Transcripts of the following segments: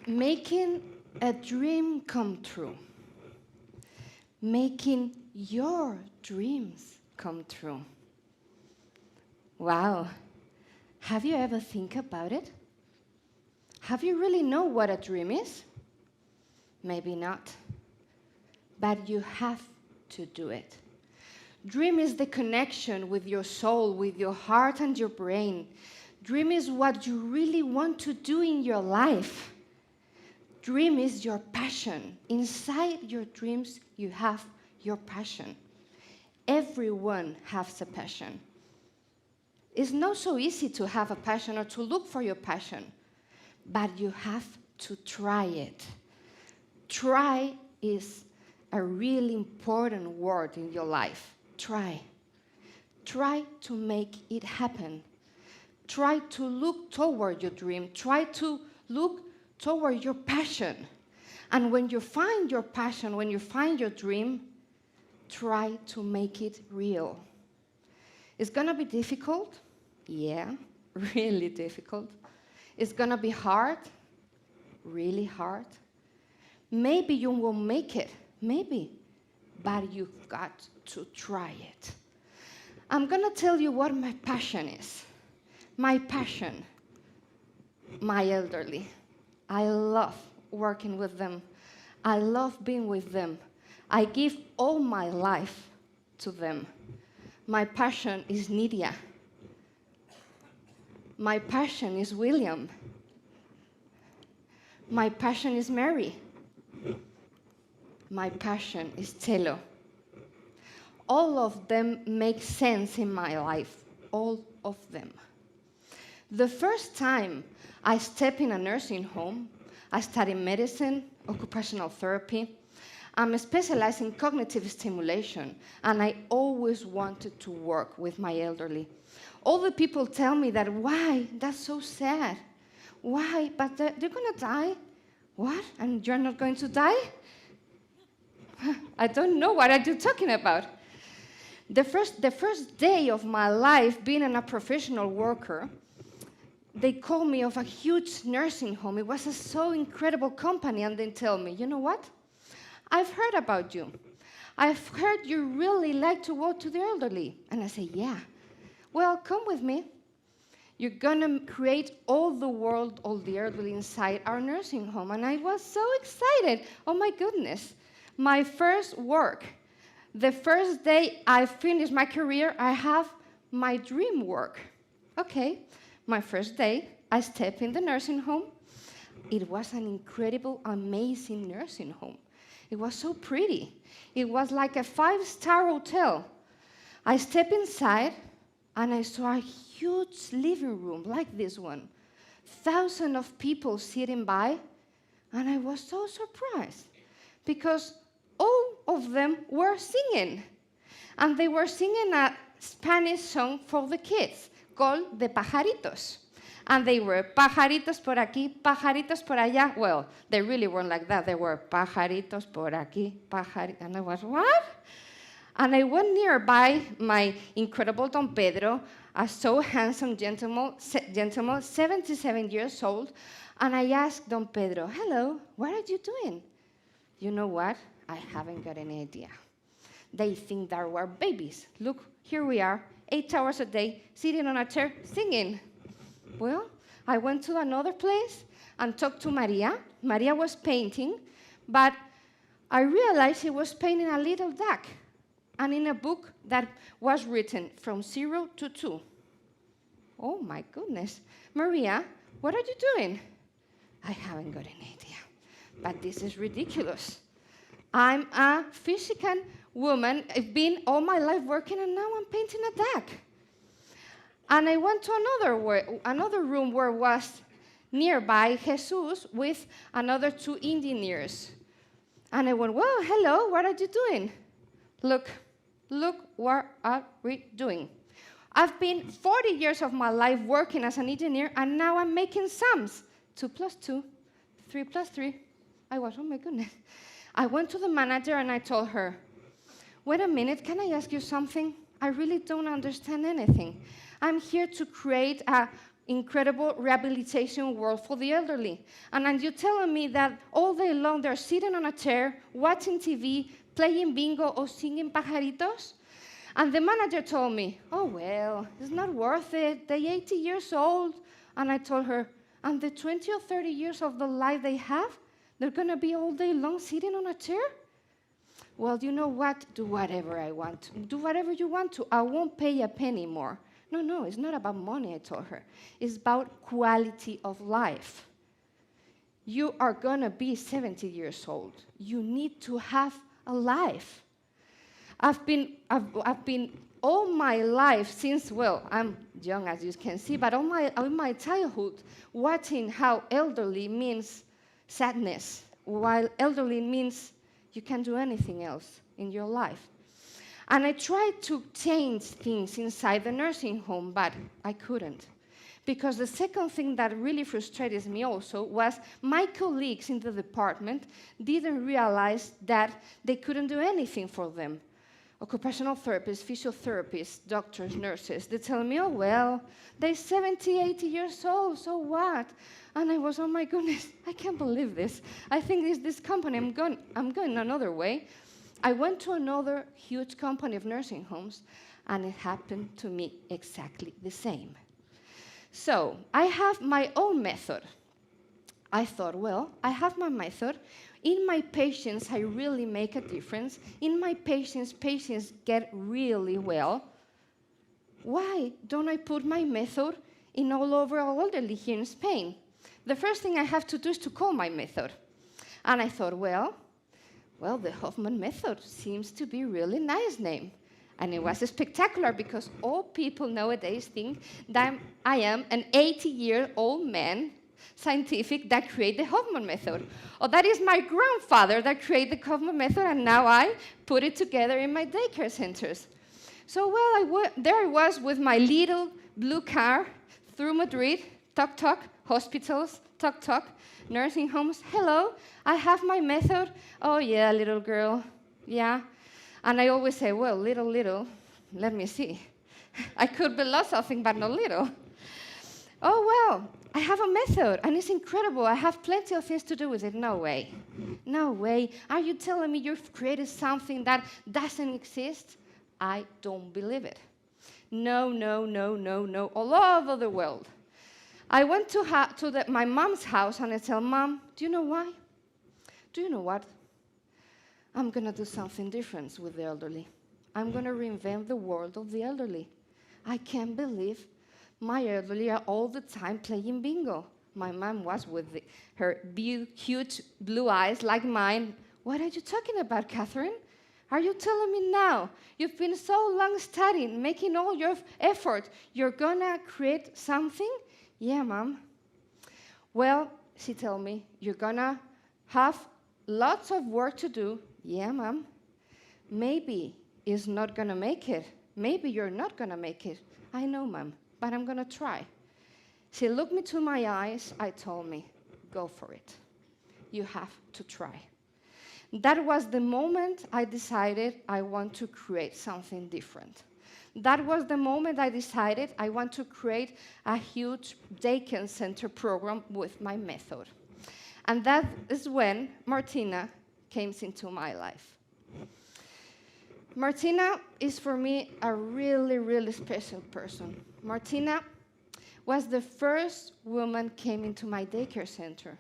Making a dream come true. Making your dreams come true. Wow. Have you ever think about it? Have you really know what a dream is? Maybe not. But you have to do it. Dream is the connection with your soul, with your heart and your brain. Dream is what you really want to do in your life. Dream is your passion. Inside your dreams, you have your passion. Everyone has a passion. It's not so easy to have a passion or to look for your passion, but you have to try it. Try is a really important word in your life. Try. Try to make it happen. Try to look toward your dream. Try to look toward your passion. And when you find your passion, when you find your dream, try to make it real. It's going to be difficult. Yeah, really difficult. It's going to be hard. Really hard. Maybe you won't make it. Maybe. But you've got to try it. I'm going to tell you what my passion is. My passion, my elderly. I love working with them. I love being with them. I give all my life to them. My passion is Nydia. My passion is William. My passion is Mary. My passion is Telo. All of them make sense in my life. All of them. The first time I stepped in a nursing home, I studied medicine, occupational therapy. I'm specialized in cognitive stimulation, and I always wanted to work with my elderly. All the people tell me that, why? That's so sad. Why? But they're going to die. What? And you're not going to die? I don't know what are you talking about. The first day of my life being a professional worker, they called me of a huge nursing home. It was a so incredible company, and they tell me, you know what? I've heard about you. I've heard you really like to go to the elderly. And I say, yeah. Well, come with me. You're going to create all the world, all the elderly inside our nursing home. And I was so excited. Oh, my goodness. My first work. The first day I finished my career, I have my dream work. Okay. My first day, I stepped in the nursing home. It was an incredible, amazing nursing home. It was so pretty. It was like a 5-star hotel. I stepped inside, and I saw a huge living room like this one. Thousands of people sitting by, and I was so surprised because all of them were singing. And they were singing a Spanish song for the kids, called the pajaritos. And they were pajaritos por aquí, pajaritos por allá. Well, they really weren't like that. They were pajaritos por aquí, pajaritos. And I was, what? And I went nearby my incredible Don Pedro, a so handsome gentleman, 77 years old. And I asked Don Pedro, hello, what are you doing? You know what? I haven't got any idea. They think that we're babies. Look, here we are. 8 hours a day, sitting on a chair, singing. Well, I went to another place and talked to Maria. Maria was painting, but I realized she was painting a little duck, and in a book that was written from 0 to 2. Oh, my goodness. Maria, what are you doing? I haven't got any idea, but this is ridiculous. I'm a physical woman. I've been all my life working, and now I'm painting a duck. And I went to another room where was nearby Jesus with another 2 engineers. And I went, well, hello, what are you doing? Look, what are we doing? I've been 40 years of my life working as an engineer, and now I'm making sums. 2 plus 2, 3 plus 3. I was, oh my goodness. I went to the manager and I told her, wait a minute, can I ask you something? I really don't understand anything. I'm here to create a incredible rehabilitation world for the elderly. And you're telling me that all day long they're sitting on a chair, watching TV, playing bingo, or singing pajaritos? And the manager told me, oh, well, it's not worth it. They're 80 years old. And I told her, and the 20 or 30 years of the life they have, they're going to be all day long sitting on a chair? Well, you know what? Do whatever I want. Do whatever you want to. I won't pay a penny more. No, it's not about money, I told her. It's about quality of life. You are going to be 70 years old. You need to have a life. I've been all my life since, well, I'm young as you can see, but all my childhood, watching how elderly means sadness, while elderly means you can't do anything else in your life. And I tried to change things inside the nursing home, but I couldn't. Because the second thing that really frustrated me also was my colleagues in the department didn't realize that they couldn't do anything for them. Occupational therapists, physiotherapists, doctors, nurses, they tell me, oh, well, they're 70, 80 years old, so what? And I was, oh my goodness, I can't believe this. I think this company, I'm going another way. I went to another huge company of nursing homes, and it happened to me exactly the same. So I have my own method. I thought, well, I have my method. In my patients, I really make a difference. In my patients get really well. Why don't I put my method in all over elderly here in Spain? The first thing I have to do is to call my method. And I thought, well, the Hoffmann method seems to be a really nice name. And it was spectacular because all people nowadays think that I am an 80-year-old man, scientific, that created the Hoffmann method. Or that is my grandfather that created the Hoffmann method, and now I put it together in my daycare centers. So, well, there I was with my little blue car through Madrid, talk, hospitals, talk, nursing homes. Hello, I have my method. Oh, yeah, little girl, yeah. And I always say, well, little, let me see. I could be lost something, but not little. Oh, well, I have a method, and it's incredible. I have plenty of things to do with it. No way. No way. Are you telling me you've created something that doesn't exist? I don't believe it. No, all over the world. I went to my mom's house, and I tell Mom, do you know why? Do you know what? I'm going to do something different with the elderly. I'm going to reinvent the world of the elderly. I can't believe my elderly are all the time playing bingo. My mom was with her huge blue eyes like mine. What are you talking about, Catherine? Are you telling me now, you've been so long studying, making all your effort, you're going to create something? Yeah, Mom. Well, she told me, you're going to have lots of work to do. Yeah, Mom. Maybe it's not going to make it. Maybe you're not going to make it. I know, Mom, but I'm going to try. She looked me to my eyes. I told me, go for it. You have to try. That was the moment I decided I want to create something different. That was the moment I decided I want to create a huge daycare center program with my method. And that is when Martina came into my life. Martina is, for me, a really, really special person. Martina was the first woman came into my daycare center.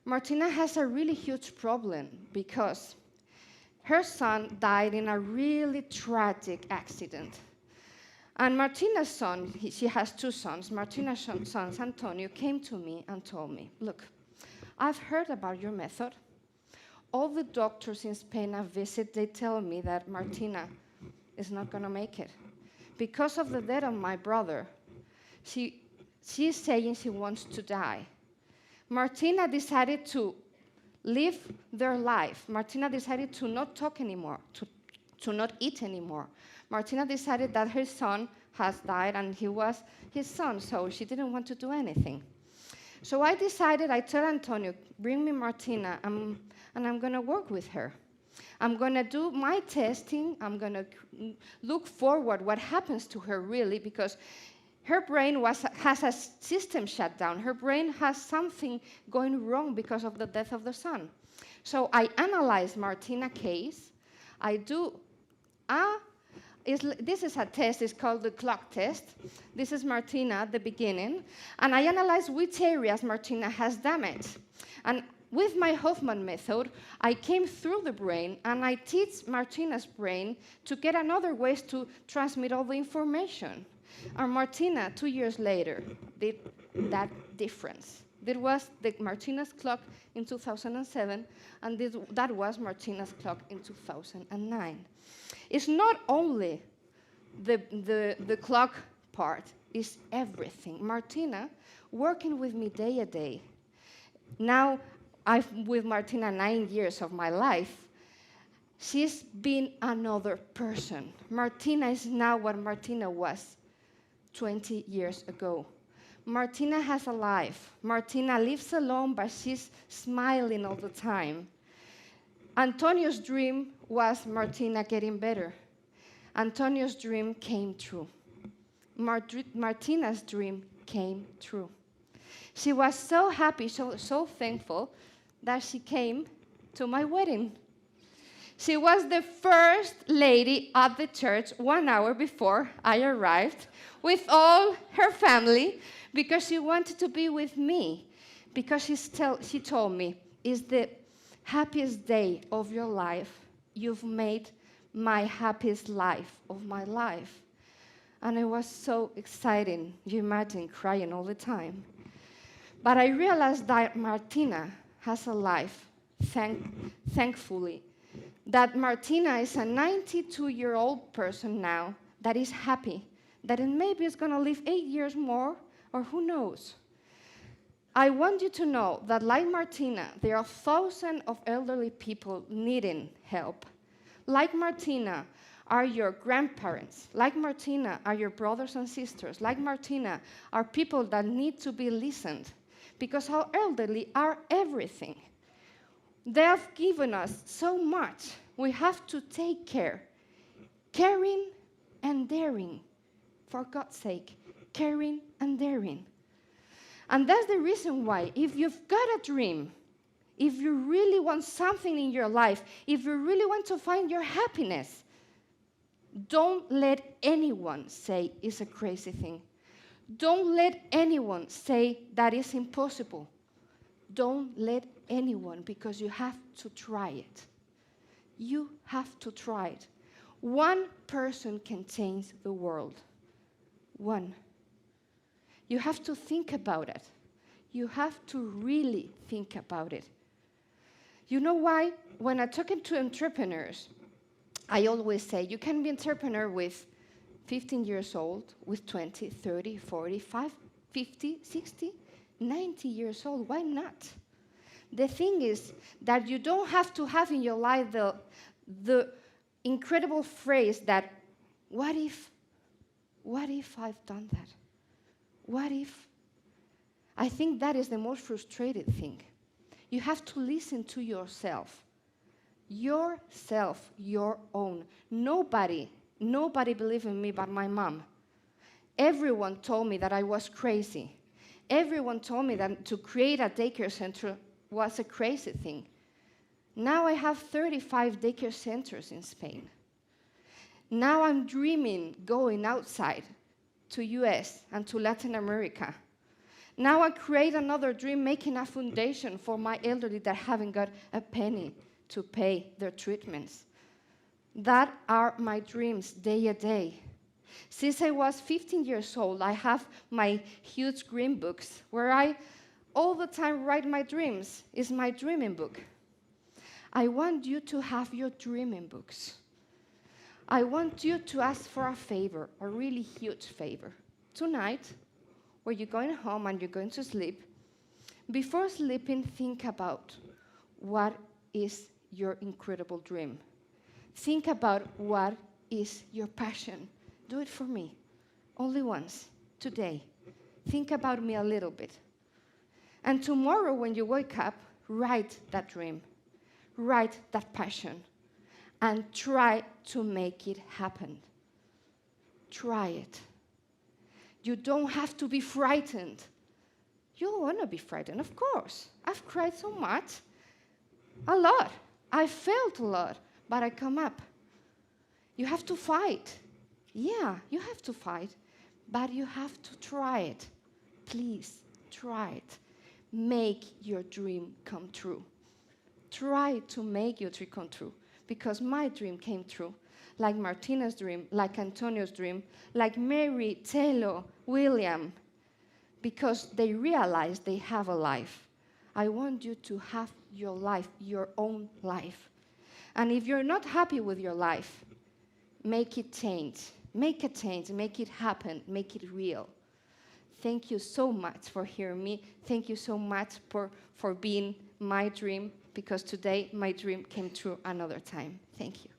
Martina has a really huge problem because her son died in a really tragic accident. And Martina's son, she has two sons, Martina's son, Antonio, came to me and told me, look, I've heard about your method. All the doctors in Spain I visit, they tell me that Martina is not going to make it. Because of the death of my brother, she's saying she wants to die. Martina decided to live their life. Martina decided to not talk anymore, to not eat anymore. Martina decided that her son has died and he was his son, so she didn't want to do anything. So I decided, I told Antonio, bring me Martina, and I'm going to work with her. I'm going to do my testing. I'm going to look forward what happens to her really, because her brain has a system shut down. Her brain has something going wrong because of the death of the son. So I analyzed Martina's case. I do this is a test, it's called the clock test. This is Martina at the beginning. And I analyze which areas Martina has damaged. And with my Hoffmann method, I came through the brain and I teach Martina's brain to get another ways to transmit all the information. And Martina, 2 years later, did that difference. There was the Martina's clock in 2007, and that was Martina's clock in 2009. It's not only the clock part, it's everything. Martina, working with me day a day. Now, I've with Martina 9 years of my life. She's been another person. Martina is now what Martina was 20 years ago. Martina has a life. Martina lives alone, but she's smiling all the time. Antonio's dream was Martina getting better. Antonio's dream came true. Martina's dream came true. She was so happy, so thankful, that she came to my wedding. She was the first lady at the church 1 hour before I arrived with all her family because she wanted to be with me. Because she told me, it's the happiest day of your life. You've made my happiest life of my life. And it was so exciting. You imagine crying all the time. But I realized that Martina has a life, thankfully. That Martina is a 92-year-old person now that is happy, that maybe is going to live 8 years more, or who knows. I want you to know that like Martina, there are thousands of elderly people needing help. Like Martina are your grandparents. Like Martina are your brothers and sisters. Like Martina are people that need to be listened because our elderly are everything. They have given us so much. We have to take care. Caring and daring. For God's sake, caring and daring. And that's the reason why, if you've got a dream, if you really want something in your life, if you really want to find your happiness, don't let anyone say it's a crazy thing. Don't let anyone say that it's impossible. Don't let anyone, because you have to try it. You have to try it. One person can change the world. One. You have to think about it. You have to really think about it. You know why? When I'm talking to entrepreneurs, I always say you can be an entrepreneur with 15 years old, with 20, 30, 45, 50, 60, 90 years old. Why not? The thing is that you don't have to have in your life the incredible phrase that, what if I've done that? What if? I think that is the most frustrated thing. You have to listen to yourself. Yourself, your own. Nobody believed in me but my mom. Everyone told me that I was crazy. Everyone told me that to create a daycare center was a crazy thing. Now I have 35 daycare centers in Spain. Now I'm dreaming going outside to US and to Latin America. Now I create another dream, making a foundation for my elderly that haven't got a penny to pay their treatments. That are my dreams day a day. Since I was 15 years old, I have my huge green books where I all the time write my dreams. It's my dreaming book. I want you to have your dreaming books. I want you to ask for a favor, a really huge favor. Tonight, when you're going home and you're going to sleep, before sleeping, think about what is your incredible dream. Think about what is your passion. Do it for me, only once, today. Think about me a little bit. And tomorrow when you wake up, write that dream, write that passion, and try to make it happen. Try it. You don't have to be frightened. You want to be frightened, of course. I've cried so much. A lot. I felt a lot, but I come up. You have to fight. Yeah, you have to fight, but you have to try it. Please, try it. Make your dream come true. Try to make your dream come true, because my dream came true. Like Martina's dream, like Antonio's dream, like Mary, Taylor, William, because they realize they have a life. I want you to have your life, your own life. And if you're not happy with your life, make it change. Make a change, make it happen, make it real. Thank you so much for hearing me. Thank you so much for being my dream, because today my dream came true another time. Thank you.